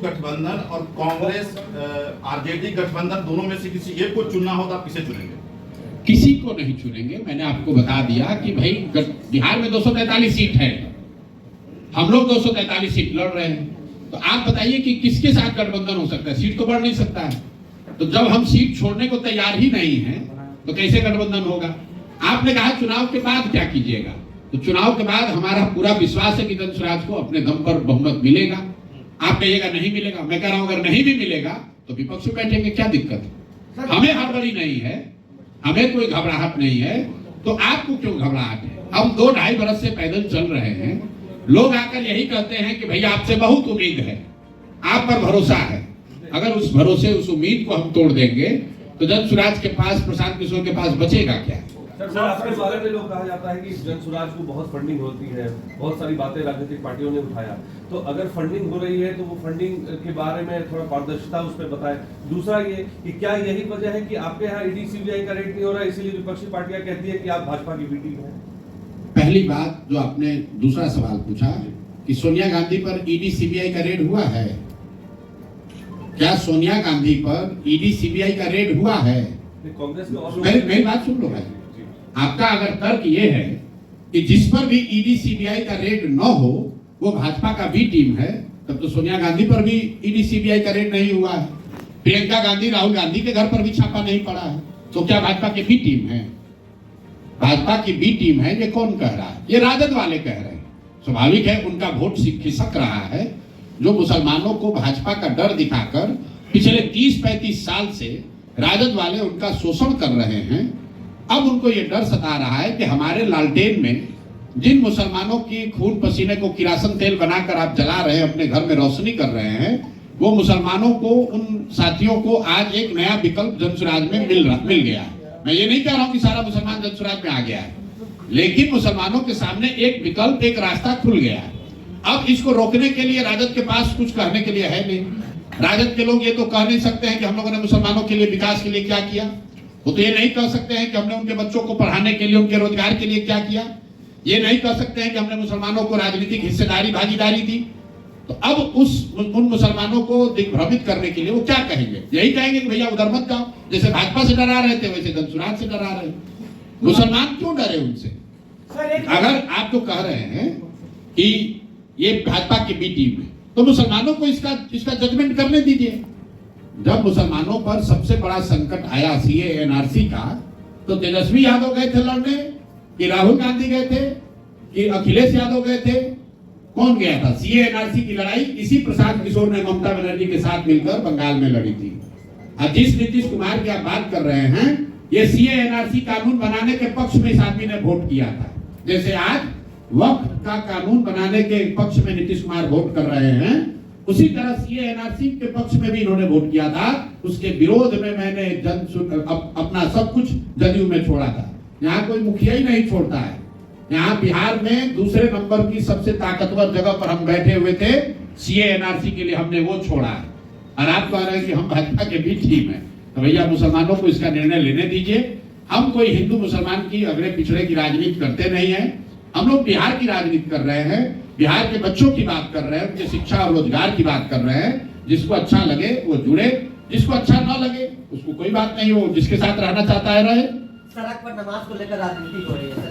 गठबंधन और कांग्रेस आरजेडी गठबंधन दोनों में से किसी एक को चुनना हो तो आप किसे चुनेंगे? किसी को नहीं चुनेंगे। मैंने आपको बता दिया कि भाई बिहार में 243 सीट है, हम लोग 243 सीट लड़ रहे हैं, तो आप बताइए कि किसके साथ गठबंधन हो सकता है? सीट तो बढ़ नहीं सकता है। तो जब हम सीट छोड़ने को तैयार ही नहीं है तो कैसे गठबंधन होगा? आपने कहा चुनाव के बाद क्या कीजिएगा, तो चुनाव के बाद हमारा पूरा विश्वास है कि धन स्वराज को अपने दम पर बहुमत मिलेगा। आप कहिएगा नहीं मिलेगा, मैं कह रहा हूं अगर नहीं भी मिलेगा तो विपक्ष में बैठेंगे, क्या दिक्कत है? हमें हड़बड़ी नहीं है, हमें कोई घबराहट नहीं है, तो आपको क्यों घबराहट है? हम 2-2.5 बरस से पैदल चल रहे हैं, लोग आकर यही कहते हैं कि भैया आपसे बहुत उम्मीद है, आप पर भरोसा है। अगर उस भरोसे उस उम्मीद को हम तोड़ देंगे तो जन स्वराज के पास, प्रशांत किशोर के पास बचेगा क्या? सर आपके बारे में लोग कहा जाता है कि जन स्वराज को बहुत फंडिंग होती है, बहुत सारी बातें राजनीतिक पार्टियों ने उठाया, तो अगर फंडिंग हो रही है तो वो फंडिंग के बारे में थोड़ा पारदर्शिता उस पर बताएं। दूसरा ये कि क्या यही वजह है कि आपके यहाँ ईडी सीबीआई का रेट नहीं हो रहा है, इसीलिए विपक्षी पार्टियां कहती है कि आप भाजपा की बी टीम है? पहली बात जो आपने दूसरा सवाल पूछा कि सोनिया गांधी पर ईडी सीबीआई का रेड हुआ है, क्या सोनिया गांधी पर ईडी सीबीआई का रेड हुआ है? कांग्रेस के और मेरी बात सुन लो भाई, आपका अगर तर्क ये है कि जिस पर भी ईडी सीबीआई का रेड न हो वो भाजपा का बी टीम है, तब तो सोनिया गांधी पर भी ईडी सीबीआई का रेड नहीं हुआ है, प्रियंका गांधी, राहुल गांधी के घर पर भी छापा नहीं पड़ा है, तो क्या भाजपा की बी टीम है? भाजपा की बी टीम है, ये कौन कह रहा है? ये राजद वाले कह रहे हैं। स्वाभाविक है उनका वोट खिसक रहा है, जो मुसलमानों को भाजपा का डर दिखाकर पिछले 30-35 साल से राजद वाले उनका शोषण कर रहे हैं। अब उनको ये डर सता रहा है कि हमारे लालटेन में जिन मुसलमानों की खून पसीने को किरासन तेल बनाकर आप जला रहे हैं, अपने घर में रोशनी कर रहे हैं, वो मुसलमानों को, उन साथियों को आज एक नया विकल्प जनसुराज में मिल गया है। मैं ये नहीं कह रहा हूं कि सारा मुसलमान जनसुराज में आ गया है, लेकिन मुसलमानों के सामने एक विकल्प, एक रास्ता खुल गया है। अब इसको रोकने के लिए राजद के पास कुछ कहने के लिए है नहीं। राजद के लोग ये तो कह नहीं सकते हैं कि हम लोगों ने मुसलमानों के लिए, विकास के लिए क्या किया। वो तो ये नहीं कह सकते हैं कि हमने उनके बच्चों को पढ़ाने के लिए, उनके रोजगार के लिए क्या किया। ये नहीं कह सकते हैं कि हमने मुसलमानों को राजनीतिक हिस्सेदारी, भागीदारी दी। तो अब उन मुसलमानों को दिग्भ्रमित करने के लिए वो क्या कहेंगे? यही कहेंगे कि भैया उधर मत जाओ। जैसे भाजपा से डरा रहे थे वैसे जनसुराज से डरा रहे। मुसलमान क्यों डरे उनसे? अगर आप तो कह रहे हैं कि ये भाजपा की बी टीम है, तो मुसलमानों को इसका जजमेंट करने दीजिए। जब मुसलमानों पर सबसे बड़ा संकट आया सीए एनआरसी का, तो तेजस्वी यादव गए थे लड़ने, कि राहुल गांधी गए थे, कि अखिलेश यादव गए थे? कौन गया था? सीए एनआरसी की लड़ाई इसी प्रशांत किशोर ने ममता बनर्जी के साथ मिलकर बंगाल में लड़ी थी। और जिस नीतीश कुमार की आप बात कर रहे हैं, ये सीए एनआरसी कानून बनाने के पक्ष में इस आदमी ने वोट किया था। जैसे आज वक्फ का कानून बनाने के पक्ष में नीतीश कुमार वोट कर रहे हैं, उसी तरह सीए एनआरसी के पक्ष में भी इन्होंने वोट किया था। उसके विरोध में मैंने अपना सब कुछ जदयू में छोड़ा था। यहाँ कोई मुखिया ही नहीं छोड़ता है। यहाँ बिहार में दूसरे नंबर की सबसे ताकतवर जगह पर हम बैठे हुए थे, सीए एनआरसी के लिए हमने वो छोड़ा है। और आप कह रहे हैं कि हम भाजपा के बीच टीम है, तो भैया मुसलमानों को इसका निर्णय लेने दीजिए। हम कोई हिंदू मुसलमान की अगड़े पिछड़े की राजनीति करते नहीं है। हम लोग बिहार की राजनीति कर रहे हैं, बिहार के बच्चों की बात कर रहे हैं, उनके शिक्षा और रोजगार की बात कर रहे हैं। जिसको अच्छा लगे वो जुड़े, जिसको अच्छा ना लगे उसको कोई बात नहीं, हो जिसके साथ रहना चाहता है रहे। सड़क पर नमाज को लेकर राजनीति हो रही है।